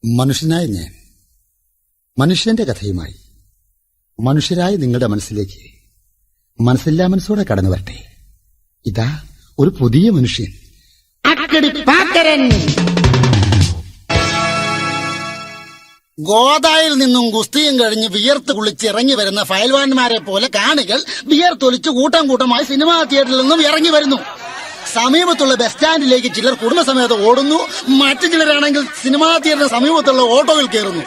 മനുഷ്യനായ ഞാൻ മനുഷ്യന്റെ കഥയുമായി മനുഷ്യരായ നിങ്ങളുടെ മനസ്സിലേക്ക് മനസ്സില്ലാ മനസ്സോടെ കടന്നു വരട്ടെ. ഇതാ ഒരു പുതിയ മനുഷ്യൻ. ഗോദായിൽ നിന്നും ഗുസ്തിയും കഴിഞ്ഞ് വിയർത്ത് കുളിച്ച് ഇറങ്ങി വരുന്ന ഫയൽവാന്മാരെ പോലെ കാണികൾ വിയർത്തൊലിച്ച് കൂട്ടം കൂട്ടമായി സിനിമാ തിയേറ്ററിൽ നിന്നും ഇറങ്ങി വരുന്നു. സമീപത്തുള്ള ബസ് സ്റ്റാൻഡിലേക്ക് ചിലർ കുടുംബസമേതം ഓടുന്നു. മറ്റു ചിലരാണെങ്കിൽ സിനിമാ തിയേറ്ററിന് സമീപത്തുള്ള ഓട്ടോയിൽ കയറുന്നു.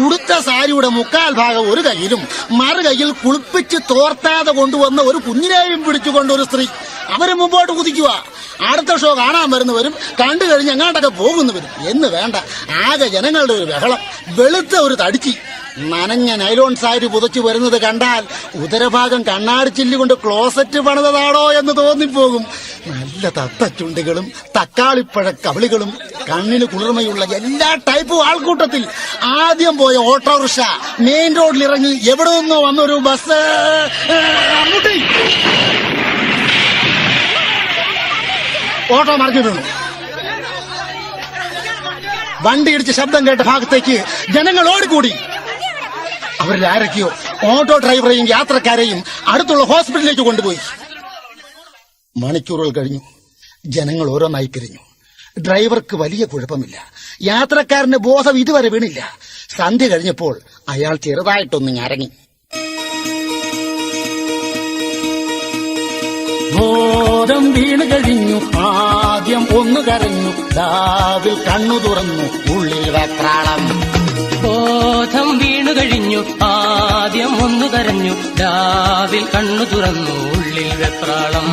ഉടുത്ത സാരിയുടെ മുക്കാൽ ഭാഗം ഒരു കയ്യിലും മറു കയ്യിൽ കുളിപ്പിച്ച് തോർത്താതെ കൊണ്ടുവന്ന ഒരു കുഞ്ഞിനെയും പിടിച്ചുകൊണ്ട് ഒരു സ്ത്രീ. അവര് മുമ്പോട്ട് കുതിക്കുക. അടുത്ത ഷോ കാണാൻ വരുന്നവരും കണ്ടു കഴിഞ്ഞ് എങ്ങാണ്ടൊക്കെ പോകുന്നവരും എന്ന് വേണ്ട, ആകെ ജനങ്ങളുടെ ഒരു ബഹളം. വെളുത്ത ഒരു തടിച്ചി നനഞ്ഞ നൈലോൺ സാരി പുതച്ചു വരുന്നത് കണ്ടാൽ ഉദരഭാഗം കണ്ണാടി ചില്ലുകൊണ്ട് ക്ലോസറ്റ് പണിതാണോ എന്ന് തോന്നിപ്പോകും. നല്ല തത്തച്ചുണ്ടുകളും തക്കാളിപ്പഴ കവിളികളും കണ്ണിന് കുളിർമയുള്ള എല്ലാ ടൈപ്പും ആൾക്കൂട്ടത്തിൽ ആദ്യം പോയ ഓട്ടോറിക്ഷ മെയിൻ റോഡിൽ ഇറങ്ങി എവിടെ നിന്നോ വന്നൊരു ബസ് ഓട്ടോ മറിഞ്ഞിട്ടുണ്ട്. വണ്ടി ഇടിച്ച് ശബ്ദം കേട്ട ഭാഗത്തേക്ക് ജനങ്ങൾ ഓടിക്കൂടി. അവരിൽ ആരൊക്കെയോ ഓട്ടോ ഡ്രൈവറെയും യാത്രക്കാരെയും അടുത്തുള്ള ഹോസ്പിറ്റലിലേക്ക് കൊണ്ടുപോയി. മണിക്കൂറുകൾ കഴിഞ്ഞു. ജനങ്ങൾ ഓരോന്നായി പിരിഞ്ഞു. ഡ്രൈവർക്ക് വലിയ കുഴപ്പമില്ല. യാത്രക്കാരന്റെ ബോധം ഇതുവരെ വീണില്ല. സന്ധ്യ കഴിഞ്ഞപ്പോൾ അയാൾ ചെറുതായിട്ടൊന്ന് ഞരങ്ങി. ബോധം വീണ് കഴിഞ്ഞു. ആദ്യം ഒന്ന് കരഞ്ഞു. രാവിൽ കണ്ണു തുറന്നു. ഉള്ളിൽ വെപ്രാളം. ബോധം വീണു കഴിഞ്ഞു. ആദ്യം ഒന്ന് കരഞ്ഞു. രാവിൽ കണ്ണു തുറന്നു. ഉള്ളിൽ വെപ്രാളം.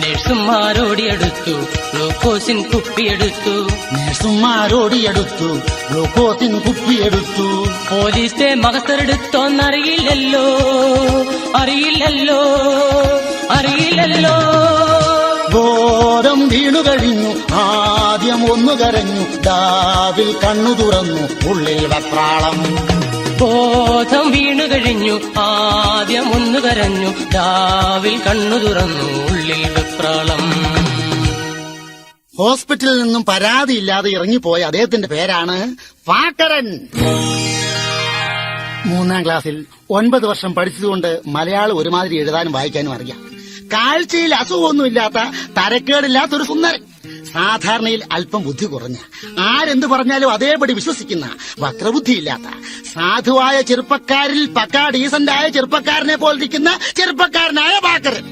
നേഴ്സുമാരോടിയെടുത്തു. ഗ്ലൂക്കോസിൻ കുപ്പിയെടുത്തു. നേഴ്സുമാരോടിയെടുത്തു. ഗ്ലൂക്കോസിൻ കുപ്പിയെടുത്തു. പോലീസിന്റെ മകത്തരെടുത്തോന്നറിയില്ലല്ലോ. അറിയില്ലല്ലോ. അറിയില്ലല്ലോ. ബോധം വീണു കഴിഞ്ഞു. ആദ്യം ഒന്ന് കരഞ്ഞു. രാവിൽ കണ്ണു തുറന്നു. ഉള്ളിൽ വെപ്രാളം. ബോധം വീണു കഴിഞ്ഞു. ആദ്യം ഒന്ന് കരഞ്ഞു. രാവിൽ കണ്ണു തുറന്നു. ഉള്ളിൽ വെപ്രാളം. ഹോസ്പിറ്റലിൽ നിന്നും പരാതിയില്ലാതെ ഇറങ്ങിപ്പോയ അദ്ദേഹത്തിന്റെ പേരാണ് പാക്കരൻ. 3ാം ക്ലാസ്സിൽ 9 വർഷം പഠിച്ചതുകൊണ്ട് മലയാളം ഒരുമാതിരി എഴുതാനും വായിക്കാനും അറിയാം. കാഴ്ചയിൽ അസുഖമൊന്നുമില്ലാത്ത തരക്കേടില്ലാത്തൊരു സുന്ദരൻ. സാധാരണയിൽ അല്പം ബുദ്ധി കുറഞ്ഞ, ആരെന്ത് പറഞ്ഞാലും അതേപടി വിശ്വസിക്കുന്ന, വക്രബുദ്ധിയില്ലാത്ത, സാധുവായ ചെറുപ്പക്കാരിൽ പക്കാ ഡീസന്റായ ചെറുപ്പക്കാരനെ പോലിരിക്കുന്ന ചെറുപ്പക്കാരനായ പാക്കരൻ.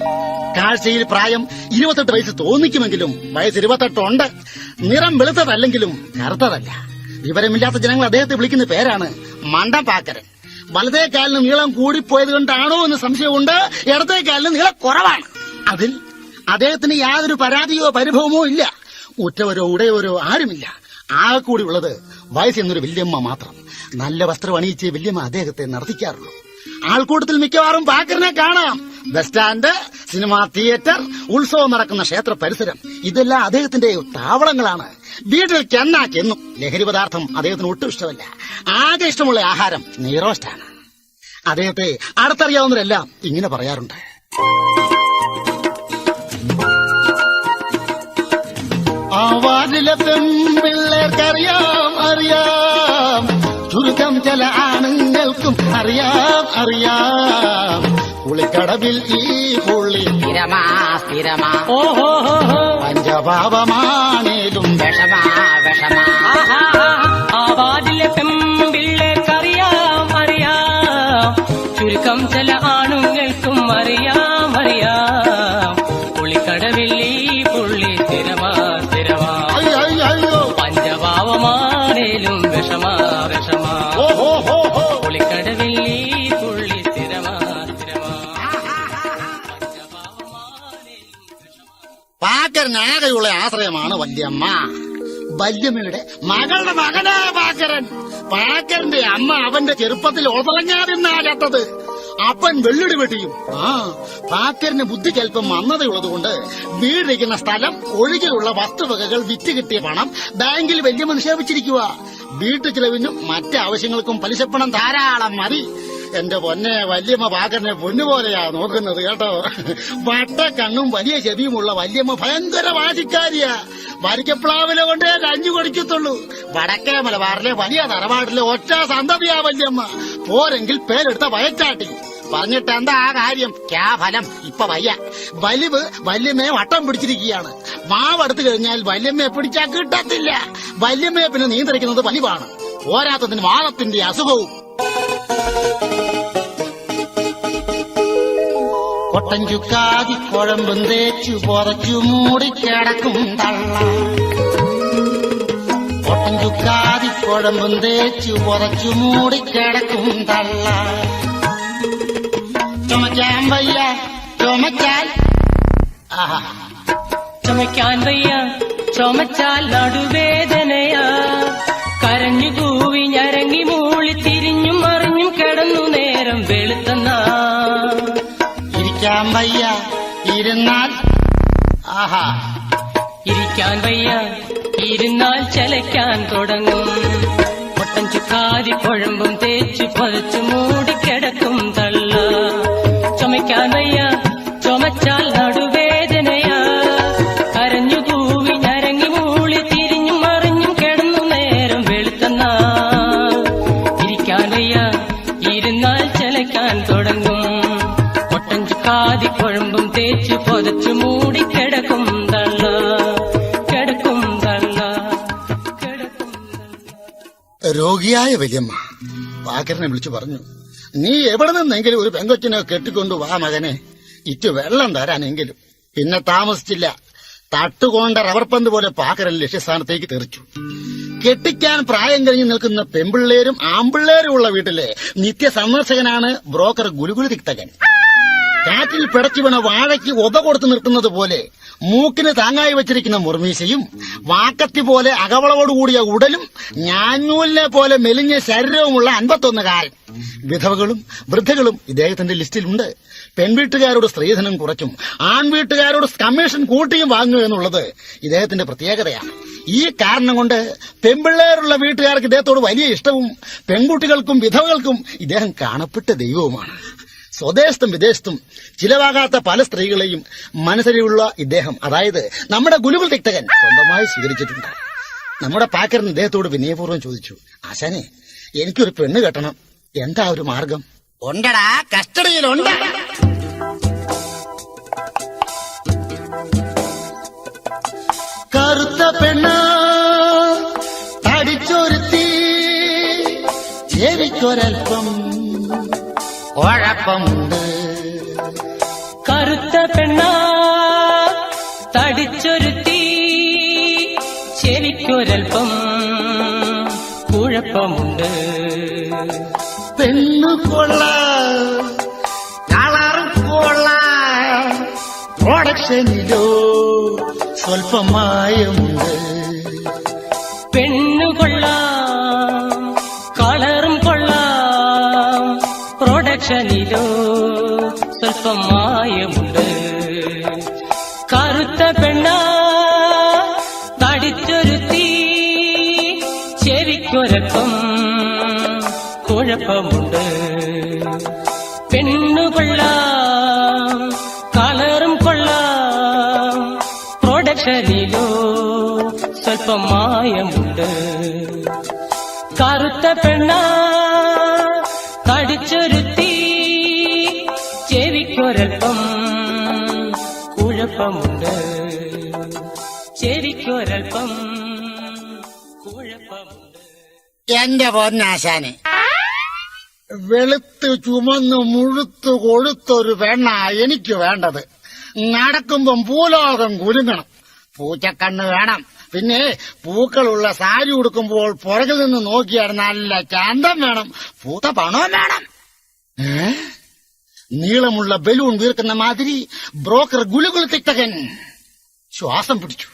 കാഴ്ചയിൽ പ്രായം 28 വയസ്സ് തോന്നിക്കുമെങ്കിലും വയസ്സ് 28 ഉണ്ട്. നിറം വെളുത്തതല്ലെങ്കിലും കറുത്തതല്ല. വിവരമില്ലാത്ത ജനങ്ങൾ അദ്ദേഹത്തെ വിളിക്കുന്ന പേരാണ് മണ്ടപ്പാക്കരൻ. വലതേ കാലിന് നീളം കൂടിപ്പോയത് കൊണ്ടാണോ എന്ന് സംശയമുണ്ട്. ഇടത്തേ കാലിന് നീളം കുറവാണ്. അതിൽ അദ്ദേഹത്തിന് യാതൊരു പരാതിയോ പരിഭവമോ ഇല്ല. ഉറ്റവരോ ഉടയവരോ ആരുമില്ല. ആകെ കൂടി ഉള്ളത് വയസ്സെന്നൊരു വല്യമ്മ മാത്രം. നല്ല വസ്ത്രം അണിയിച്ച് വല്യമ്മ അദ്ദേഹത്തെ നടത്തിക്കാറുള്ളൂ. ആൾക്കൂട്ടത്തിൽ മിക്കവാറും പാക്കരനെ കാണാം. ബസ് സ്റ്റാൻഡ്, സിനിമാ തിയേറ്റർ, ഉത്സവം നടക്കുന്ന ക്ഷേത്ര പരിസരം, ഇതെല്ലാം അദ്ദേഹത്തിന്റെ താവളങ്ങളാണ്. വീട്ടിൽ ചെന്നു ലഹരി പദാർത്ഥം അദ്ദേഹത്തിന് ഒട്ടും ഇഷ്ടമല്ല. ആകെ ഇഷ്ടമുള്ള ആഹാരം നെയ്റോസ്റ്റാണ്. അദ്ദേഹത്തെ അടുത്തറിയാവുന്നവരെല്ലാം ഇങ്ങനെ പറയാറുണ്ട്: ആ വാർഡിലെ പെൺപിള്ളേർക്കറിയാം അറിയാം, ചുരുക്കം ചില ആണുങ്ങൾക്കും അറിയാം അറിയാം, പുളിക്കടവിൽ ഈ പുള്ളി സ്ഥിരമാ സ്ഥിരമാ, ഓഹോ പഞ്ചപാപമാണേലും വിഷമാ വിഷമാ. ആ വാർഡിലെ പെൺപിള്ളേർക്കറിയാം അറിയാം, ചുരുക്കം ചില ആണുങ്ങൾക്കും അറിയാം അറിയാം, പുളിക്കടവിൽ ഈ പുള്ളി സ്ഥിരമാ സ്ഥിരമാ, പഞ്ചപാപമാണേലും വിഷമാ വിഷമാ, പുളിക്കടവിൽ ഈ പുള്ളി സ്ഥിരമാ സ്ഥിരമാ. പാക്കരനാകെയുള്ള ആശ്രയമാണ് വല്യമ്മ. വല്യമ്മയുടെ മകളുടെ മകനാ പാക്കരൻ. പാക്കരന്റെ അമ്മ അവന്റെ ചെറുപ്പത്തിൽ ഒതളങ്ങാതിരുന്നാ ചത്തത്. അപ്പൻ വെള്ളിടി വെട്ടിയും. പാക്കരന് ബുദ്ധിക്കൽപ്പം മന്നതയുള്ളതുകൊണ്ട് വീടിരിക്കുന്ന സ്ഥലം ഒഴികെയുള്ള വസ്തുവകകൾ വിറ്റ് കിട്ടിയ പണം ബാങ്കിൽ വല്യമ്മ നിക്ഷേപിച്ചിരിക്കുക. വീട്ടു ചിലവിനും മറ്റാവശ്യങ്ങൾക്കും പലിശപ്പണം ധാരാളം മതി. എന്റെ പൊന്നെ, വല്യമ്മ പാക്കരനെ പൊന്നുപോലെയാ നോക്കുന്നത് കേട്ടോ. വട്ട കണ്ണും വലിയ ചെവിയുമുള്ള വല്യമ്മ ഭയങ്കര വാശിക്കാരിയാ. വരിക്കപ്ലാവിലെ കൊണ്ടേ കഞ്ഞു കൊടുക്കത്തുള്ളൂ. വടക്കേ മലബാറിലെ വലിയ തറവാട്ടിലെ ഒറ്റ സന്തതിയാ വല്യമ്മ. പോരെങ്കിൽ പേരെടുത്ത വയറ്റാട്ടി. പറഞ്ഞിട്ട് എന്താ ആ കാര്യം? ക്യാ ഫലം? ഇപ്പൊ വയ്യ. വലിവ് വല്യമ്മയെ വട്ടം പിടിച്ചിരിക്കുകയാണ്. മാവെടുത്തു കഴിഞ്ഞാൽ വല്യമ്മയെ പിടിച്ചാൽ കിട്ടത്തില്ല. വല്യമ്മയെ പിന്നെ നിയന്ത്രിക്കുന്നത് വലിവാണ്. പോരാത്തതിന് വാദത്തിന്റെ അസുഖവും. കൊട്ടൻ ചുക്കാതി കുഴമ്പും തേച്ചു പുറച്ചു മൂടിക്കിടക്കും തള്ള. കൊട്ടൻ ചുക്കാതി കുഴമ്പും തേച്ചു പുറച്ചു മൂടിക്കിടക്കും തള്ള. ചുമക്കാൻ വയ്യ, ചുമച്ചാൽ ചുമക്കാൻ വയ്യ, ചുമച്ചാൽ നടുവേദനയാ. കരഞ്ഞു കൂവി ഞരങ്ങി മൂളി തിരിഞ്ഞും മറിഞ്ഞും കിടന്നു നേരം വെളുത്തന്നാ. ഇരിക്കാൻ വയ്യ, ഇരുന്നാൽ ഇരിക്കാൻ വയ്യ, ഇരുന്നാൽ ചലയ്ക്കാൻ തുടങ്ങും. പൊട്ടൻ ചുക്കാതി കുഴമ്പും തേച്ചു പതച്ചു മൂടിക്കിടക്കും തള്ള. ചുമക്കാൻ വയ്യ, ചുമച്ചാൽ നടുവേദനയാ. കരഞ്ഞു കൂവി ഞരങ്ങി മൂളി തിരിഞ്ഞും മറിഞ്ഞും കിടന്നു നേരം വെളുത്തന്നാ. ഇരിക്കാൻ വയ്യ, ഇരുന്നാൽ ചലയ്ക്കാൻ തുടങ്ങും. പൊട്ടൻ ചുക്കാതി കുഴമ്പും തേച്ചു പൊതച്ചു മൂടിക്കിടക്കും തള്ള. കിടക്കും തള്ള, കിടക്കും തള്ള. രോഗിയായ വല്യമ്മ പാക്കരനെ വിളിച്ചു പറഞ്ഞു, നീ എവിടെ നിന്നെങ്കിലും ഒരു പെങ്കൊച്ചിനെ കെട്ടിക്കൊണ്ടു വാ മകനെ, ഇറ്റ് വെള്ളം തരാനെങ്കിലും. പിന്നെ താമസിച്ചില്ല. തട്ടുകൊണ്ട റബ്ബർ പന്ത് പോലെ പാക്കരൻ ലക്ഷ്യസ്ഥാനത്തേക്ക് തെറിച്ചു. കെട്ടിക്കാൻ പ്രായം കഴിഞ്ഞ് നിൽക്കുന്ന പെമ്പിള്ളേരും ആമ്പിള്ളേരും ഉള്ള വീട്ടിലെ നിത്യ സന്ദർശകനാണ് ബ്രോക്കർ ഗുലുഗുലു തിക്തകൻ. കാറ്റിൽ പിടച്ചു വീണ വാഴയ്ക്ക് ഒത കൊടുത്തു നിർത്തുന്നത് പോലെ മൂക്കിന് താങ്ങായി വെച്ചിരിക്കുന്ന മുർമീശയും വാക്കത്തി പോലെ അകവളവോടുകൂടിയ ഉടലും ഞാഞ്ഞൂലിനെ പോലെ മെലിഞ്ഞ ശരീരവുമുള്ള 51കാരൻ. വിധവകളും വൃദ്ധകളും ഇദ്ദേഹത്തിന്റെ ലിസ്റ്റിലുണ്ട്. പെൺവീട്ടുകാരോട് സ്ത്രീധനം കുറയ്ക്കും, ആൺവീട്ടുകാരോട് കമ്മീഷൻ കൂട്ടിയും വാങ്ങുക എന്നുള്ളത് ഇദ്ദേഹത്തിന്റെ പ്രത്യേകതയാണ്. ഈ കാരണം കൊണ്ട് പെൺപിള്ളേരുള്ള വീട്ടുകാർക്ക് ഇദ്ദേഹത്തോട് വലിയ ഇഷ്ടവും പെൺകുട്ടികൾക്കും വിധവകൾക്കും ഇദ്ദേഹം കാണപ്പെട്ട ദൈവവുമാണ്. സ്വദേശത്തും വിദേശത്തും ചിലവാകാത്ത പല സ്ത്രീകളെയും മനസ്സിലുള്ള ഇദ്ദേഹം, അതായത് നമ്മുടെ ഗുലുഗുൽ തിക്തകൻ, സ്വന്തമായി സ്വീകരിച്ചിട്ടുണ്ട്. നമ്മുടെ പാക്കരൻ ഇദ്ദേഹത്തോട് വിനയപൂർവ്വം ചോദിച്ചു, ആശാനെ, എനിക്കൊരു പെണ്ണ് കെട്ടണം, എന്താ ഒരു മാർഗം? ഉണ്ടടാ, കസ്റ്റഡിയിലുണ്ട്. കറുത്ത പെണ്ണ് തടിച്ചൊരുത്തി, ചെവിക്കൊരൽപ്പം കുഴപ്പമുണ്ട്. കറുത്ത പെണ്ണ തടിച്ചൊരുത്തി, ചെവിക്കൊരൽപ്പം കുഴപ്പമുണ്ട്. പെണ്ണു കൊള്ള, കളറും കൊള്ള, പ്രൊഡക്ഷനിലോ സ്വൽപ്പമായമുണ്ട്. പെണ്ണു കൊള്ളാം, കളറും കൊള്ളാം, പ്രൊഡക്ഷനിലോ സ്വൽപ്പം മായമുണ്ട്. കറുത്ത പെണ്ണ തടിച്ചൊരുത്തി, ചെവിക്കൊരപ്പം കുഴപ്പമുണ്ട്. പെണ്ണു കൊള്ളാം, കളറും കൊള്ളാം, പ്രൊഡക്ഷനിലോ സ്വൽപ്പം മായമുണ്ട്. കറുത്ത പെണ്ണ തടിച്ചൊരുത്തി, ചെവിക്കൊരൽപ്പം കുഴപ്പമുണ്ട്. ചെവിക്കൊരൽപ്പം കുഴപ്പമുണ്ട്. എന്റെ പൊന്നാശാനെ, വെളുത്ത് ചുമന്ന് മുഴുത്ത് കൊഴുത്തൊരു പെണ്ണ എനിക്ക് വേണ്ടത്. നടക്കുമ്പം ഭൂലോകം കുലുങ്ങണം, പൂച്ചക്കണ്ണ് വേണം, പിന്നെ പൂക്കളുള്ള സാരി ഉടുക്കുമ്പോൾ പുറകിൽ നിന്ന് നോക്കിയാൽ നല്ല ചന്തം വേണം, പൂത്ത പണവും വേണം. നീളമുള്ള ബലൂൺ വീർക്കുന്ന മാതിരി ബ്രോക്കർ ഗുലുഗുലു തിക്തകൻ ശ്വാസം പിടിച്ചു.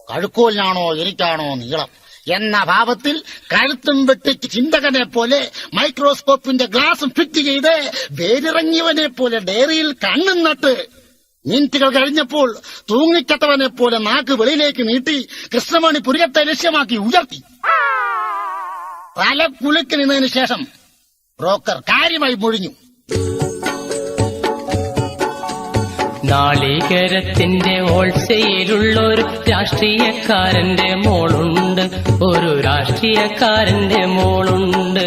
കഴുക്കോലിനാണോ എനിക്കാണോ നീളം എന്ന ഭാവത്തിൽ കഴുത്തും വെട്ടിച്ച് ചിന്തകനെ പോലെ മൈക്രോസ്കോപ്പിന്റെ ഗ്ലാസും ഫിറ്റ് ചെയ്ത് വേരിറങ്ങിയവനെ പോലെ ഡയറിയിൽ കണ്ണും നട്ട് മിനിറ്റുകൾ കഴിഞ്ഞപ്പോൾ തൂങ്ങിക്കട്ടവനെ പോലെ നാക്ക് വെളിയിലേക്ക് നീട്ടി കൃഷ്ണമണി പുരികത്തെ ലക്ഷ്യമാക്കി ഉയർത്തി. തല കുലുക്കി നിന്നതിന് ശേഷം ബ്രോക്കർ കാര്യമായി മൊഴിഞ്ഞു. നാളികേരത്തിന്റെ ഹോൾസെയിലുള്ളൊരു രാഷ്ട്രീയക്കാരന്റെ മോളുണ്ട്, ഒരു രാഷ്ട്രീയക്കാരന്റെ മോളുണ്ട്.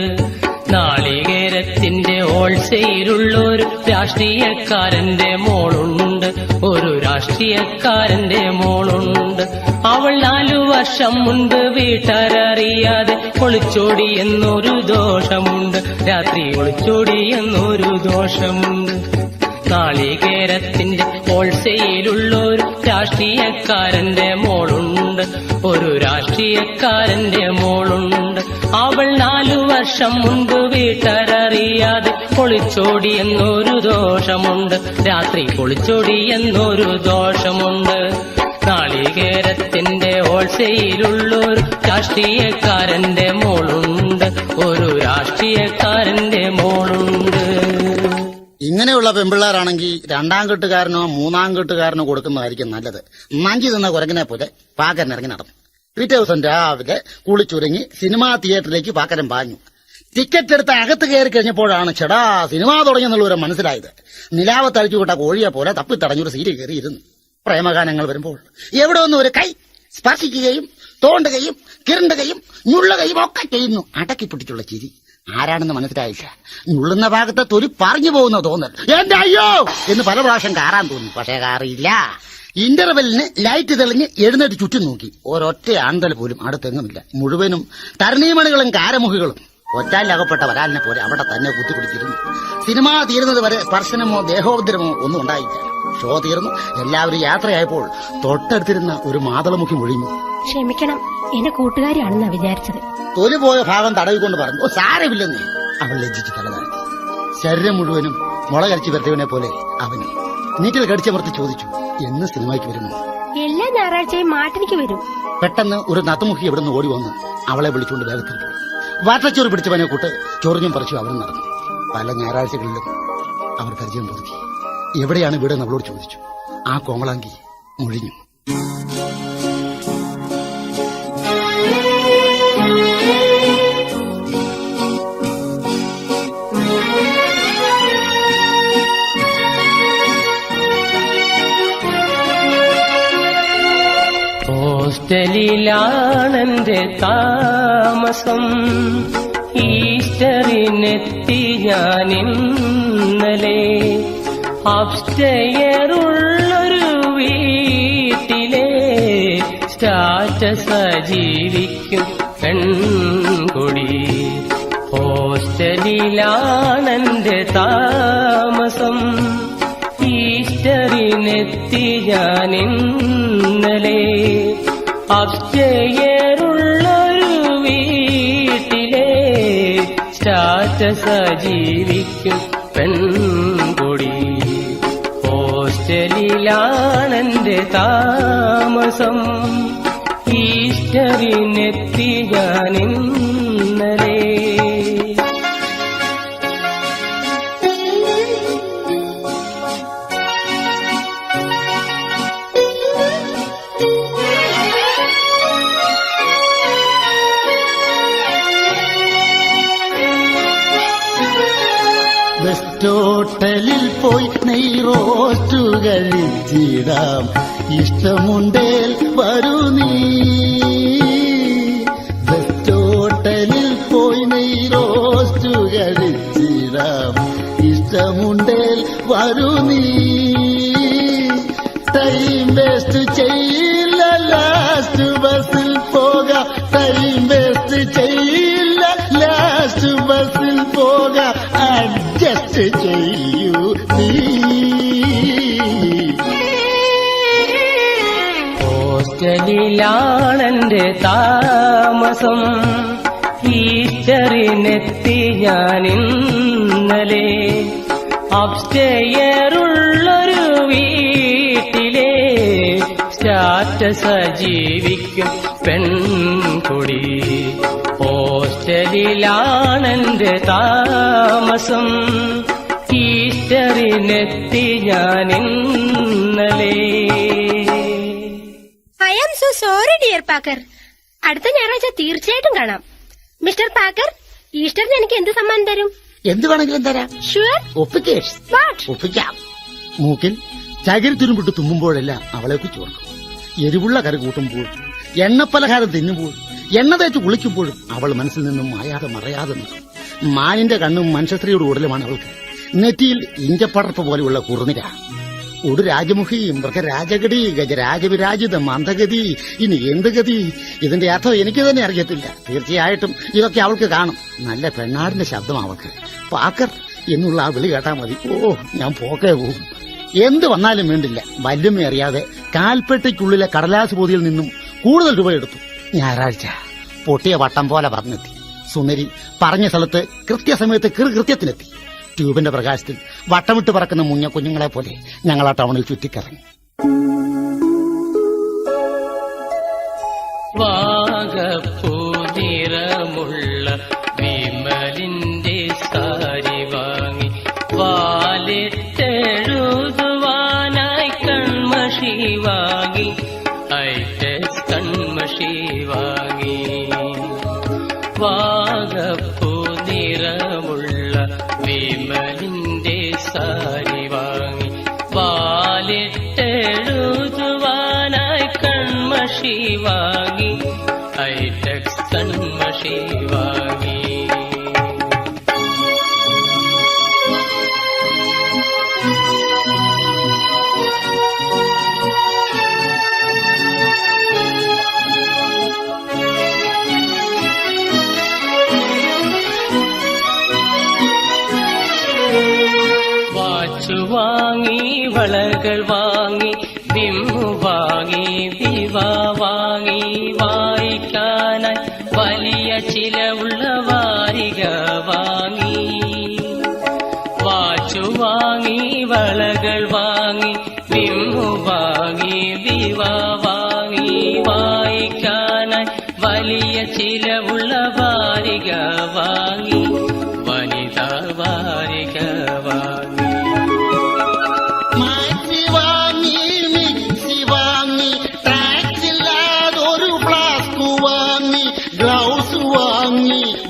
നാളികേരത്തിന്റെ ഹോൾസെയിലുള്ളൊരു രാഷ്ട്രീയക്കാരന്റെ മോളുണ്ട്, ഒരു രാഷ്ട്രീയക്കാരന്റെ മോളുണ്ട്. അവൾ 4 വർഷം മുൻപ് വീട്ടുകാരറിയാതെ ഒളിച്ചോടി എന്നൊരു ദോഷമുണ്ട്, രാത്രി ഒളിച്ചോടി എന്നൊരു ദോഷമുണ്ട്. നാളികേരത്തിന്റെ ഹോൾസെയിലുള്ളൊരു രാഷ്ട്രീയക്കാരന്റെ മോളുണ്ട്, ഒരു രാഷ്ട്രീയക്കാരന്റെ മോളുണ്ട്. അവൾ 4 വർഷം മുൻപ് വീട്ടുകാരറിയാതെ ഒളിച്ചോടി എന്നൊരു ദോഷമുണ്ട്, രാത്രി ഒളിച്ചോടി എന്നൊരു ദോഷമുണ്ട്. നാളികേരത്തിന്റെ ഹോൾസെയിലുള്ളൊരു രാഷ്ട്രീയക്കാരന്റെ മോളുണ്ട്, ഒരു രാഷ്ട്രീയക്കാരന്റെ മോളുണ്ട്. ഇങ്ങനെയുള്ള പെമ്പിള്ളാരാണെങ്കിൽ 2ാം കെട്ടുകാരനോ 3ാം കെട്ടുകാരനോ കൊടുക്കുന്നതായിരിക്കും നല്ലത്. നഞ്ചി തിന്ന കുരങ്ങിനെ പോലെ പാക്കരൻ ഇറങ്ങി നടന്നു. പിറ്റേ ദിവസം രാവിലെ കുളിച്ചുരുങ്ങി സിനിമാ തിയേറ്ററിലേക്ക് പാക്കരൻ പാഞ്ഞു. ടിക്കറ്റ് എടുത്ത് അകത്ത് കയറി കഴിഞ്ഞപ്പോഴാണ് ചെടാ സിനിമ തുടങ്ങിയെന്നുള്ളവരെ മനസ്സിലായത്. നിലാവത്തഴിച്ചു വിട്ട കോഴിയെ പോലെ തപ്പിത്തടഞ്ഞൊരു സീറ്റ് കയറിയിരുന്നു. പ്രേമഗാനങ്ങൾ വരുമ്പോൾ എവിടെ ഒന്നും ഒരു കൈ സ്പർശിക്കുകയും തോണ്ടുകയും കിരണ്ടുകയും ഞുള്ളുകയും ഒക്കെ ചെയ്യുന്നു. അടക്കിപ്പിടിച്ചുള്ള ചിരി ആരാണെന്ന് മനസ്സിലായില്ല. ഞുള്ളുന്ന ഭാഗത്തെ തൊലി പറഞ്ഞു പോകുന്ന തോന്നൽ. എന്റെ അയ്യോ എന്ന് പല പ്രാവശ്യം കാറാൻ തോന്നി, പക്ഷേ കാറിയില്ല. ഇന്റർവെല്ലിന് ലൈറ്റ് തെളിഞ്ഞ് എഴുന്നേറ്റ് ചുറ്റും നോക്കി. ഒരൊറ്റ ആന്തൽ പോലും അടുത്തെങ്ങുമില്ല. മുഴുവനും തരണീമണികളും കാരമുഖികളും ഒറ്റാലകപ്പെട്ട വരാലിനെ പോലെ അവിടെ തന്നെ കുത്തിപ്പിടിച്ചിരുന്നു. സിനിമ തീരുന്നത് വരെ സ്പർശനമോ ദേഹോപദ്രവമോ ഒന്നും ഉണ്ടായില്ല. ഷോ തീർന്നു. എല്ലാവരും യാത്രയായപ്പോൾ തൊട്ടടുത്തിരുന്ന ഒരു മാതളമുഖി ഒഴിഞ്ഞു. ക്ഷമിക്കണം, എന്നെ കൂട്ടുകാരിയാണെന്നാ വിചാരിച്ചത്. തൊലി പോയ ഭാഗം തടവിക്കൊണ്ട് പറഞ്ഞു, ഓ സാരമില്ലെന്നേ. അവൾ ലജ്ജിച്ച് തലതാഴ്ത്തി. ശരീരം മുഴുവനും മുളകരച്ച് വരട്ടവനെ പോലെ അവൻ നീറ്റിൽ കടിച്ചമർത്തി ചോദിച്ചു, എന്ന് സിനിമയ്ക്ക് വരുന്നു? എല്ലാ ഞായറാഴ്ചയും മാട്ടിനിക്ക് വരും. പെട്ടെന്ന് ഒരു നത്തുമുഖി എവിടുന്ന് ഓടി വന്ന് അവളെ വിളിച്ചുകൊണ്ട് വേഗത്തിൽ പോയി. വാട്ടച്ചോറ് പിടിച്ചവനെ കൂട്ട് ചൊറിഞ്ഞും പറിച്ചു അവിടെ നടന്നു. പല ഞായറാഴ്ചകളിലും അവർ പരിചയം പുതുക്കി. എവിടെയാണ് വീടെന്ന് അവളോട് ചോദിച്ചു. ആ കോമളാങ്കി മുഴിഞ്ഞു. ഹോസ്റ്റലിലാണെന്റെ താമസം, ഈസ്റ്ററിനെത്തി ഞാനിന്നലെ. അപ്സ്റ്റെയറുള്ളൊരു വീട്ടിലെ സ്റ്റാറ്റസ് ജീവിക്കും പെൺകൊടി. ഹോസ്റ്റലിലാണെന്റെ താമസം, ഈസ്റ്ററിനെത്തി ഞാനിന്നലെ. അപ്സ്റ്റെയറുള്ളൊരു വീട്ടിലെ സ്റ്റാറ്റസ് ജീവിക്കും പെൺകൊടി. ഹോസ്റ്റലിലാണെന്റെ താമസം, ഈസ്റ്ററിനെത്തി ഞാനിന്നലെ. വെസ്റ്റോട്ടലിൽ പോയി നെയ് റോസ്റ്റു കഴിച്ചിടാം, ഇഷ്ടമുണ്ടേൽ വരൂ നീ. വെസ്റ്റോട്ടലിൽ പോയി നെയ് റോസ്റ്റു കഴിച്ചിടാം, ഇഷ്ടമുണ്ടേൽ വരൂ നീ. ടൈം വേസ്റ്റ് ചെയ്യില്ല, ലാസ്റ്റ് ബസ്സിൽ പോകാം. ടൈം വേസ്റ്റ് ചെയ്യില്ല, ലാസ്റ്റ് ബസ്സിൽ പോകാം. അഡ്ജസ്റ്റ് ചെയ്യൂ നീ. ഹോസ്റ്റലിലാണെന്റെ താമസം, ഈസ്റ്ററിനെത്തി ഞാനിന്നലെ. അപ്സ്റ്റെയറുള്ളൊരു വീട്ടിലെ സ്റ്റാറ്റസ് ജീവിക്കും പെൺകൊടി. ഹോസ്റ്റലിലാണെന്റെ താമസം, ഈസ്റ്ററിനെത്തി ഞാനിന്നലെ. I am so sorry dear packer. അടുത്ത ഞായറാഴ്ച തീർച്ചയായിട്ടും കാണാം. മിസ്റ്റർ പാക്കർ, ഈസ്റ്ററിന് എനിക്ക് എന്ത് സമ്മാനം തരും? എന്ത് വേണമെങ്കിലും തരാം. ഷുവർ? ഒപ്പിക്കേഷ് വാട്ട്? ഒപ്പിക്കാം. മൂക്കിൽ ചകിരി തുരുമ്പിട്ട് തുമ്മുമ്പോഴെല്ലാം അവളേക്ക് ചോർക്കും. എരിവുള്ള കറി കൂട്ടുമ്പോൾ, എണ്ണപ്പലഹാരം തിന്നുമ്പോൾ, എണ്ണ തേച്ച് കുളിക്കുമ്പോഴും അവൾ മനസ്സിൽ നിന്നും മായാതെ മറയാതെ നിൽക്കും. മാനിന്റെ കണ്ണും മനുഷ്യസ്ത്രീയുടെ ഉടലുമാണ് അവൾക്ക്. നെറ്റിയിൽ ഇഞ്ചപ്പടർപ്പ് പോലെയുള്ള കുറുനിര. ഒരു രാജമുഖി, മൃഗരാജഗതി, ഗജരാജവിരാജിത മന്ദഗതി, ഇനി എന്ത് ഗതി? ഇതിന്റെ അർത്ഥം എനിക്ക് തന്നെ അറിയത്തില്ല. തീർച്ചയായിട്ടും ഇതൊക്കെ അവൾക്ക് കാണും. നല്ല പെണ്ണാടിന്റെ ശബ്ദം അവൾക്ക്. പാക്കർ എന്നുള്ള ആ വിളി കേട്ടാ മതി. ഓ, ഞാൻ പോക്കേ പോകും. എന്ത് വന്നാലും വേണ്ടില്ല, വല്യമ്മ അറിയാതെ കാൽപ്പെട്ടിക്കുള്ളിലെ കടലാസ് പൊതിയിൽ നിന്നും കൂടുതൽ രൂപ എടുത്തു. ഞായറാഴ്ച പൊട്ടിയ വട്ടം പോലെ പറഞ്ഞെത്തി. സുന്ദരി പറഞ്ഞ സ്ഥലത്ത് കൃത്യസമയത്ത് കൃത്യത്തിനെത്തി. ട്യൂബിന്റെ പ്രകാശത്തിൽ വട്ടമിട്ട് പറക്കുന്ന മുഞ്ഞ കുഞ്ഞുങ്ങളെ പോലെ ഞങ്ങൾ ആ ടൗണിൽ ചുറ്റിക്കറങ്ങി. വാഗപ്പൂ നിറമുള്ള വിമലിന്റെ സാരി വാങ്ങി വാലിട്ടെഴുതുവാനായി കൺമഷി വാങ്ങി ഐറ്റസ് കൺമഷി വാങ്ങി. വാഗപ്പൂ നിറമുള്ള വിമലിന്റെ സാരി വാങ്ങി വാലിട്ടെഴുതുവാനായി കൺമഷി വാങ്ങി ഐറ്റക്സ് കൺമഷി വാങ്ങി. വാങ്ങി വളകൾ വാങ്ങി വിമ്മു വാങ്ങി വിവ വാങ്ങി വായിക്കാനായി വലിയ ചിലവുള്ള വാരിക വാങ്ങി. വാച്ചു വാങ്ങി വളകൾ വാങ്ങി വിമ്മു വാങ്ങി വിവ വാങ്ങി വായിക്കാനായി വലിയ ചിലവുള്ള വാരിക വാങ്ങി. വനിതാ വാരിക വാങ്ങി.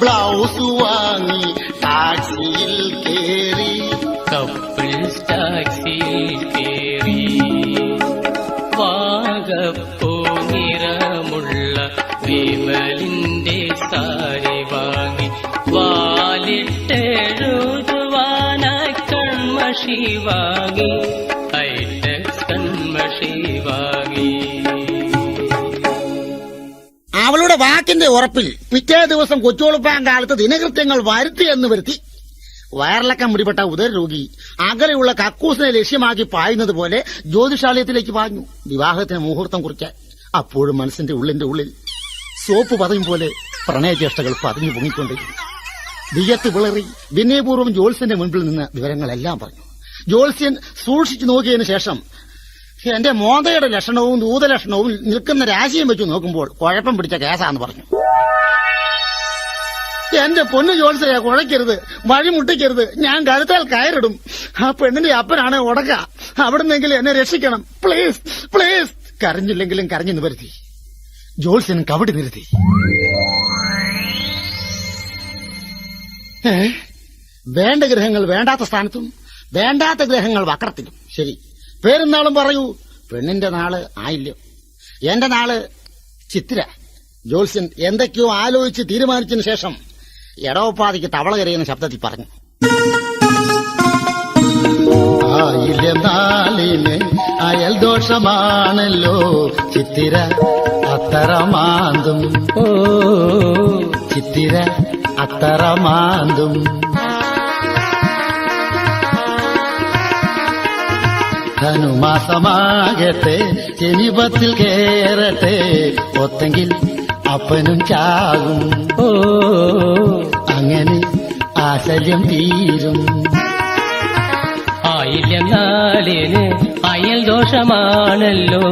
ബ്ലൗസ് വാങ്ങി ടാക്സിയിൽ കേറി. കപ്പിൾസ് ടാക്സിയിൽ കേറി. വാഗപ്പൂ നിറമുള്ള വിമലിന്റെ സാരി വാങ്ങി വാലിട്ടെഴുതുവാനായി കൺമഷി വാങ്ങി ഐറ്റക്സ് കൺമഷി വാങ്ങി. അവളുടെ വാക്കിന്റെ ഉറപ്പിൽ പിറ്റേ ദിവസം കൊച്ചുവെളുപ്പാൻ കാലത്ത് ദിനകൃത്യങ്ങൾ വരുത്തി എന്ന് വരുത്തി. വയറിളക്കം പിടിപെട്ട ഉദരരോഗി അകലെയുള്ള കക്കൂസിനെ ലക്ഷ്യമാക്കി പായുന്നത് പോലെ ജ്യോതിഷാലയത്തിലേക്ക് പാഞ്ഞു വിവാഹത്തിന് മുഹൂർത്തം കുറിക്കാൻ. അപ്പോഴും മനസ്സിന്റെ ഉള്ളിൽ സോപ്പ് പതയും പോലെ പ്രണയചേഷ്ടകൾ പതിഞ്ഞു പൊങ്ങിക്കൊണ്ടിരുന്നു. വിയത്ത് വിളറി വിനയപൂർവ്വം ജോത്സ്യന്റെ മുൻപിൽ നിന്ന് വിവരങ്ങളെല്ലാം പറഞ്ഞു. ജോത്സ്യൻ സൂക്ഷിച്ചു നോക്കിയതിനു ശേഷം എന്റെ മോതയുടെ ലക്ഷണവും ദൂതലക്ഷണവും നിൽക്കുന്ന രാശിയും വെച്ച് നോക്കുമ്പോൾ കുഴപ്പം പിടിച്ച കേസാന്ന് പറഞ്ഞു. എന്റെ പൊന്നു ജോത്സ്യ, കുഴയ്ക്കരുത്, വഴിമുട്ടിക്കരുത്, ഞാൻ കരുത്താൽ കയറിടും. ആ പെണ്ണിന്റെ അപ്പനാണ് ഉടക്ക. അവിടുന്നെങ്കിലും എന്നെ രക്ഷിക്കണം, പ്ലീസ് പ്ലീസ്. കരഞ്ഞില്ലെങ്കിലും കരഞ്ഞു നിവർത്തി. ജോത്സ്യൻ കവടി നിരുത്തി. വേണ്ട ഗ്രഹങ്ങൾ വേണ്ടാത്ത സ്ഥാനത്തും വേണ്ടാത്ത ഗ്രഹങ്ങൾ വക്രത്തിലും. ശരി, പേരും നാളും പറയൂ. പെണ്ണിന്റെ നാള് ആയില്യം, എന്റെ നാള് ചിത്തിര. ജോത്സ്യൻ എന്തൊക്കെയോ ആലോചിച്ച് തീരുമാനിച്ചതിന് ശേഷം എടവപ്പാതിക്ക് തവള കരയുന്ന ശബ്ദത്തിൽ പറഞ്ഞു. ആയില്യം നാളിന് അയൽ ദോഷമാണല്ലോ ചിത്തിര അത്തറമാന്തും. ഓ ചിത്തിര അത്തറമാന്തും. ധനുമാസമാകട്ടെ ചെനിപത്തിൽ കേറട്ടെ, ഒത്തെങ്കിൽ അപ്പനും ചാകും. ഓ അങ്ങനെ ആശല്യം തീരും. ആയില്യം നാളിന് അയൽ ദോഷമാണല്ലോ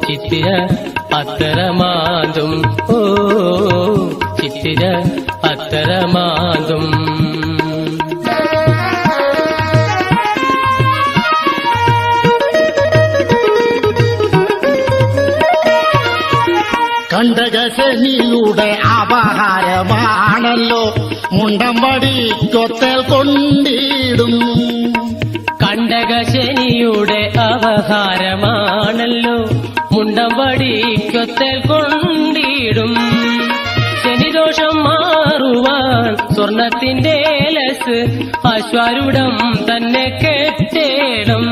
ചിത്തിര അത്തരമാന്തും. ഓ ചിത്തിര അത്തരമാന്തും. കണ്ടകശനിയുടെ അപഹാരമാണല്ലോ മുണ്ടമ്പടി കൊത്തൽ കൊണ്ടിടും. കണ്ടക കണ്ടകശനിയുടെ അവഹാരമാണല്ലോ മുണ്ടം വടിക്കൊത്തേൽ കൊണ്ടിടും. ശനിദോഷം മാറുവാൻ സ്വർണത്തിന്റെ ലസ് അശ്വാരൂഢം തന്നെ കെട്ടേണം.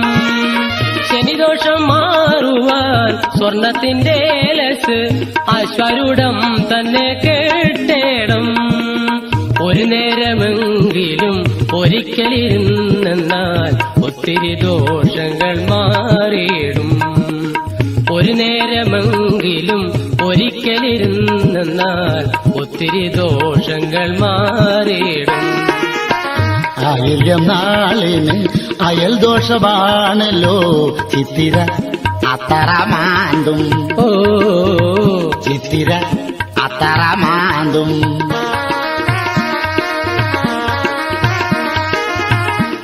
ശനിദോഷം മാറുവാൻ സ്വർണത്തിന്റെ ലസ് അശ്വാരൂഢം തന്നെ കെട്ടേണം. ഒരു നേരമെങ്കിലും ഒരിക്കലിരുന്നാൽ ഒത്തിരി ദോഷങ്ങൾ മാറിയിടും. ഒരു നേരമെങ്കിലും ഒരിക്കലിരുന്നാൽ ഒത്തിരി ദോഷങ്ങൾ മാറിയിടും. ആയിരം നാളിന് അയൽ ദോഷമാണല്ലോ ചിത്തിര അത്തറമാന്തും. ഓ ചിത്തിര അത്തറമാന്തും.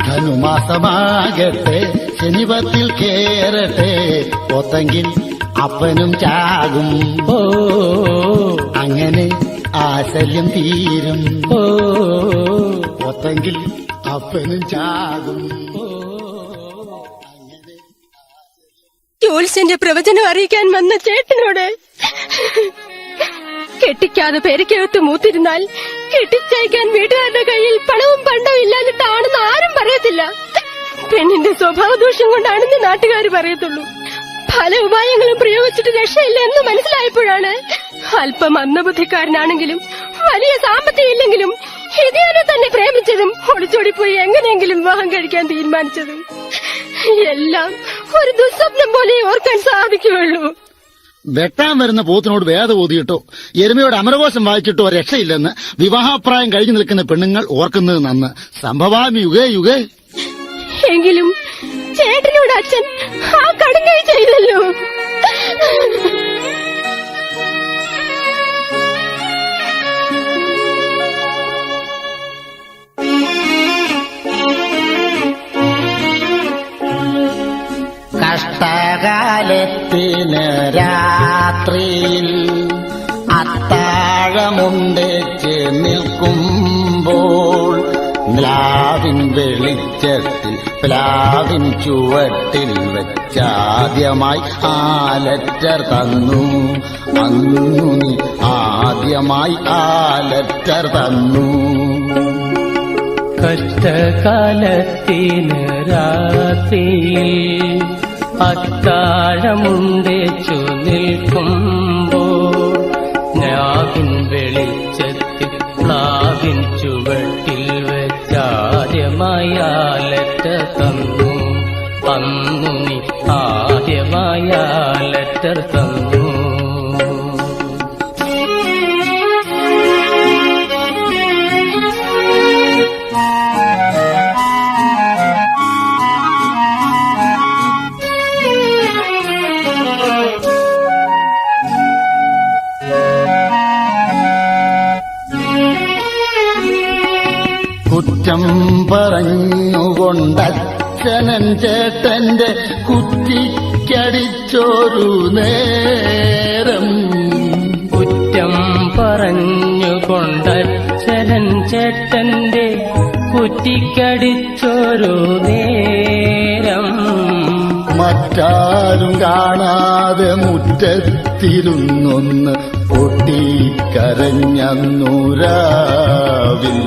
ധനുമാസമാകട്ടെ ശനിപത്തിൽ കേറട്ടെ പോത്തെങ്കിൽ അപ്പനും ചാകും. ഓ അങ്ങനെ ആശല്യം തീരും. ഓ പോത്തെങ്കിൽ അപ്പനും ചാകും. ജോത്സ്യന്റെ പ്രവചനം അറിയിക്കാൻ വന്ന ചേട്ടനോട് കെട്ടിക്കാതെ പേരക്കകത്ത് മൂത്തിരുന്നാൽ കെട്ടിച്ചയക്കാൻ വീട്ടുകാരുടെ കയ്യിൽ പണവും പണ്ടവും ഇല്ലാഞ്ഞിട്ടാണെന്ന് ആരും പറയത്തില്ല. പെണ്ണിന്റെ സ്വഭാവദോഷം കൊണ്ടാണെന്ന് നാട്ടുകാർ പറയത്തുള്ളൂ. പല ഉപായങ്ങളും പ്രയോഗിച്ചിട്ട് രക്ഷയില്ല എന്ന് മനസ്സിലായപ്പോഴാണ് അല്പം മന്ദബുദ്ധിക്കാരനാണെങ്കിലും വലിയ സാമ്പത്തികം ഇല്ലെങ്കിലും ഹിതയാനെ തന്നെ പ്രേമിച്ചതും ഒളിച്ചോടിപ്പോയി എങ്ങനെയെങ്കിലും വിവാഹം കഴിക്കാൻ തീരുമാനിച്ചതും. എല്ലാം ഒരു ദുസ്വപ്നം പോലെ ഓർക്കാൻ സാധിക്കുകയുള്ളൂ. വെട്ടാൻ വരുന്ന പോത്തിനോട് വേദം ഓതിയിട്ടോ എരുമയോട് അമരകോശം വായിച്ചിട്ടോ രക്ഷയില്ലെന്ന് വിവാഹപ്രായം കഴിഞ്ഞു നിൽക്കുന്ന പെണ്ണുങ്ങൾ ഓർക്കുന്നത് നന്ന്. സംഭവാമി യുഗേ യുഗേ. എങ്കിലും ചേട്ടനോട് അച്ഛൻ ആ കടുങ്കൈ ചെയ്തല്ലോ. കഷ്ടകാലത്തിന് രാത്രിയിൽ അത്താഴമുണ്ടേച്ച് നിൽക്കുമ്പോൾ മ്ലാവിൻ വെളിച്ചത്തിൽ പ്ലാവിൻ ചുവട്ടിൽ വെച്ചാദ്യമായി ആ ലെറ്റർ തന്നു. അന്നു നീ ആദ്യമായി ആ ലെറ്റർ തന്നു. കഷ്ടകാലത്തിന് രാത്രിയിൽ അത്താഴമുണ്ടേച്ചു നിൽക്കുമ്പോൾ ഞാവിൻ വെളിച്ചത്തിൽ പ്ലാവിൻ ചുവട്ടിൽ വെച്ചാദ്യമായ ലെറ്റർ തന്നു. അന്നു നീ ആദ്യമായ ലെറ്റർ തന്നു. കുറ്റം പറഞ്ഞുകൊണ്ടച്ഛനൻ ചേട്ടന്റെ കുറ്റിക്കടിച്ചൊരു നേരം. കുറ്റം പറഞ്ഞുകൊണ്ടച്ഛനൻ ചേട്ടന്റെ കുറ്റിക്കടിച്ചൊരു നേരം. മറ്റാരും കാണാതെ മുറ്റത്തിരുന്നൊന്ന് പൊട്ടിക്കരഞ്ഞുരാവിൽ.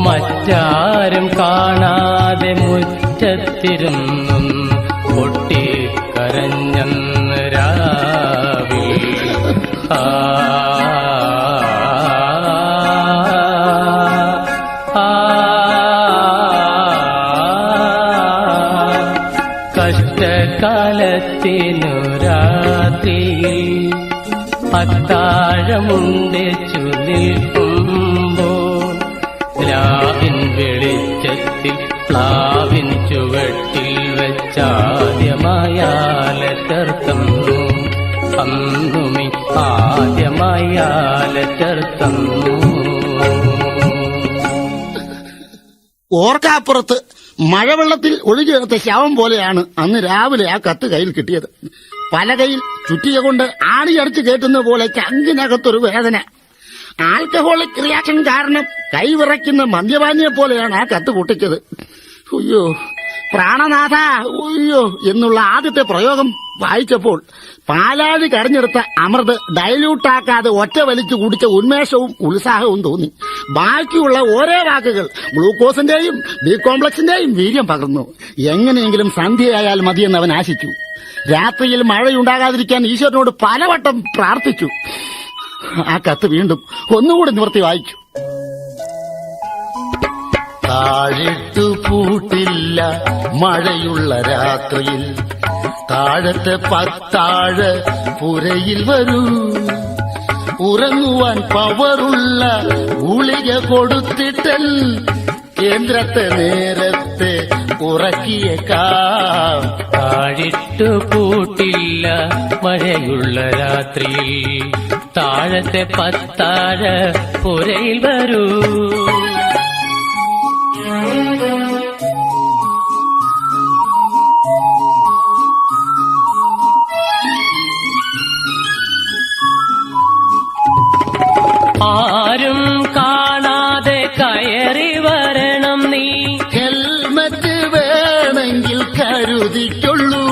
മറ്റാരും കാണാതെ മുറ്റത്തിരുന്നും പൊട്ടിക്കരഞ്ഞന്ന് രാവിൽ. കഷ്ടകാലത്തിനു രാത്രിയിൽ അത്താഴമുണ്ടേച്ചു നിൽക്കുമ്പോൾ പ്ലാവിൻ വെളിച്ചത്തിൽ പ്ലാവിൻ ചുവട്ടിൽ വെച്ചാദ്യമായ ലെറ്റർ തന്നു. അന്നുമി ആദ്യമായ ലെറ്റർ തന്നു. ഓർക്കാപ്പുറത്ത് മഴവെള്ളത്തിൽ ഒഴുകിയെടുത്ത ശവം പോലെയാണ് അന്ന് രാവിലെ ആ കത്ത് കയ്യിൽ കിട്ടിയത്. പലകയിൽ ചുറ്റിക കൊണ്ട് ആണിയടിച്ച് കയറ്റുന്ന പോലെ ചങ്കിനകത്തൊരു വേദന. ആൽക്കഹോളിക് റിയാക്ഷൻ കാരണം കൈവിറയ്ക്കുന്ന മദ്യപാനിയെ പോലെയാണ് ആ കത്ത് പൊട്ടിച്ചത്. അയ്യോ, പ്രാണനാഥ ഉയ്യോ എന്നുള്ള ആദ്യത്തെ പ്രയോഗം വായിച്ചപ്പോൾ പാലാഴി കരഞ്ഞെടുത്ത അമൃത് ഡൈല്യൂട്ടാക്കാതെ ഒറ്റ വലിച്ചു കുടിച്ച ഉന്മേഷവും ഉത്സാഹവും തോന്നി. ബാക്കിയുള്ള ഓരോ വാക്കുകൾ ഗ്ലൂക്കോസിന്റെയും ബി കോംപ്ലക്സിന്റെയും വീര്യം പകർന്നു. എങ്ങനെയെങ്കിലും സന്ധ്യയായാൽ മതിയെന്ന് അവൻ ആശിച്ചു. രാത്രിയിൽ മഴയുണ്ടാകാതിരിക്കാൻ ഈശ്വരനോട് പലവട്ടം പ്രാർത്ഥിച്ചു. ആ കത്ത് വീണ്ടും ഒന്നുകൂടി നിവർത്തി വായിച്ചു. താഴിട്ടു പൂട്ടില്ല മഴയുള്ള രാത്രിയിൽ, താഴത്തെ പത്താഴ പുരയിൽ വരൂ, ഉറങ്ങുവാൻ പവറുള്ള ഗുളിക കൊടുത്തിട്ടൽ കേന്ദ്രത്തെ നേരത്തെ ഉറക്കിയേക്കാം. താഴിട്ടു പൂട്ടില്ല മഴയുള്ള രാത്രിയിൽ, താഴത്തെ പത്താഴ പുരയിൽ വരൂ. ആരും കാണാതെ കയറി വരണം നീ, ഹെൽമറ്റ് വേണമെങ്കിൽ കരുതിക്കൊള്ളൂ.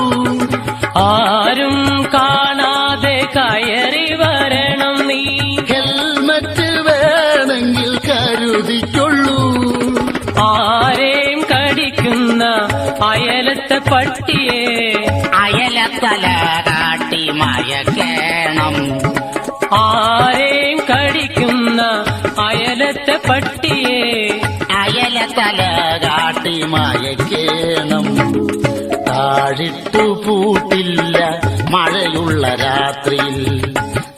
ആരും കാണാതെ കയറി വരണം നീ, ഹെൽമറ്റ് വേണമെങ്കിൽ കരുതിക്കൊള്ളൂ. ആരെയും കടിക്കുന്ന അയലത്തെ പട്ടിയെ അയലത്തല കാട്ടി മയക്കേണം. ആരെയും കടിക്കുന്ന അയലത്തെ പട്ടിയെ അയലത്തല കാട്ടി മയക്കേണം. താഴിട്ടു പൂട്ടില്ല മഴയുള്ള രാത്രിയിൽ,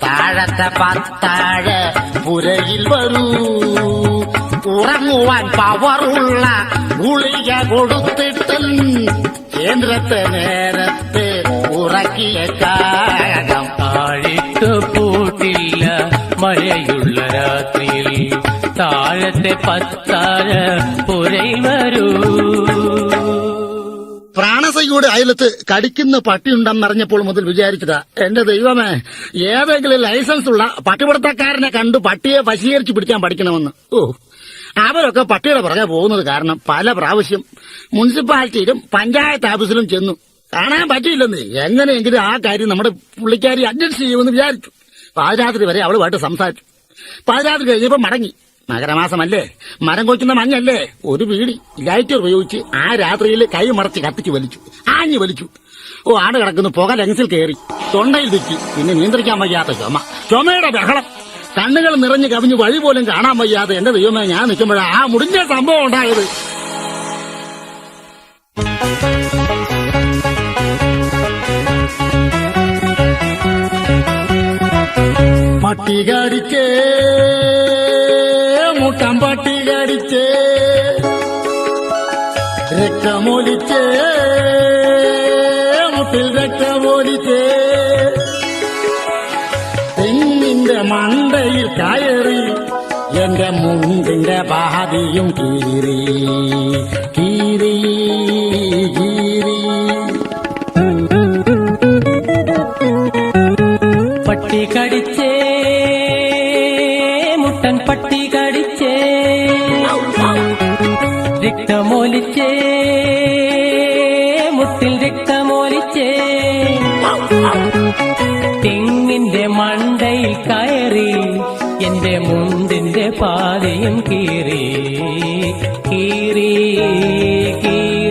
താഴത്തെ പത്താഴ പുരയിൽ വരൂ, ഉറങ്ങുവാൻ പവറുള്ള ഗുളിക കൊടുത്തിട്ട് കേന്ദ്രത്തെ നേരത്തെ ഉറക്കിയേക്കാം. താഴിട്ടു പൂട്ടില്ല മഴയുള്ള രാത്രിയിൽ, താഴത്തെ പത്താഴ പുരയിൽ വരൂ. പ്രാണസഖിയുടെ അയലത്ത് കടിക്കുന്ന പട്ടിയുണ്ടെന്നറിഞ്ഞപ്പോൾ മുതൽ വിചാരിച്ചതാ, എന്റെ ദൈവമേ, ഏതെങ്കിലും ലൈസൻസ് ഉള്ള പട്ടിപിടുത്തക്കാരനെ കണ്ടു പട്ടിയെ വശീകരിച്ചു പിടിക്കാൻ പഠിക്കണമെന്ന്. അവരൊക്കെ പട്ടിയുടെ പുറകെ പോകുന്നത് കാരണം പല പ്രാവശ്യം മുനിസിപ്പാലിറ്റിയിലും പഞ്ചായത്ത് ഓഫീസിലും ചെന്നു. കാണാൻ പറ്റിയില്ലെന്ന്. എങ്ങനെയെങ്കിലും ആ കാര്യം നമ്മുടെ പുള്ളിക്കാരി അഡ്ജസ്റ്റ് ചെയ്യുമെന്ന് വിചാരിച്ചു. പാതിരാത്രി വരെ അവളുമായിട്ട് സംസാരിച്ചു. പാതിരാത്രി കഴിഞ്ഞപ്പോ മടങ്ങി. മകരമാസമല്ലേ, മരം കൊയ്ക്കുന്ന മഞ്ഞല്ലേ, ഒരു ബീഡി ലൈറ്റർ ഉപയോഗിച്ച് ആ രാത്രിയിൽ കൈ മറച്ച് കത്തിച്ച് വലിച്ചു, ആഞ്ഞു വലിച്ചു. ആണ് കിടക്കുന്നു, പുക ലങ്സിൽ കയറി, തൊണ്ടയിൽ തെറ്റി, പിന്നെ നിയന്ത്രിക്കാൻ വയ്യാത്ത ചുമയുടെ ബഹളം, കണ്ണുകൾ നിറഞ്ഞു കവിഞ്ഞു വഴി പോലും കാണാൻ വയ്യാതെ എന്റെ ദൈവമേ ഞാൻ നിൽക്കുമ്പോഴാ ആ മുടിഞ്ഞ സംഭവം ഉണ്ടായത്. പട്ടി കടിച്ചേ, മുട്ടം പട്ടി കടിച്ചേ, രക്തമൊലിച്ചേ, മുട്ടിൽ രക്തമൊലിച്ചേ, തെങ്ങിന്റെ മണ്ടയിൽ കയറി എന്റെ മുണ്ടിന്റെ പാതിയും കീറി കീറി കീറി. പട്ടി കടിച്ചേ, മുട്ടൻ പട്ടി കടിച്ചേ, രക്തമൊലിച്ചേ, മുട്ടിൽ രക്തമൊലിച്ചേ, തെങ്ങിന്റെ മണ്ടയിൽ കയറി എന്റെ മുണ്ടിന്റെ പാതയും കീറി കീറി കീറി.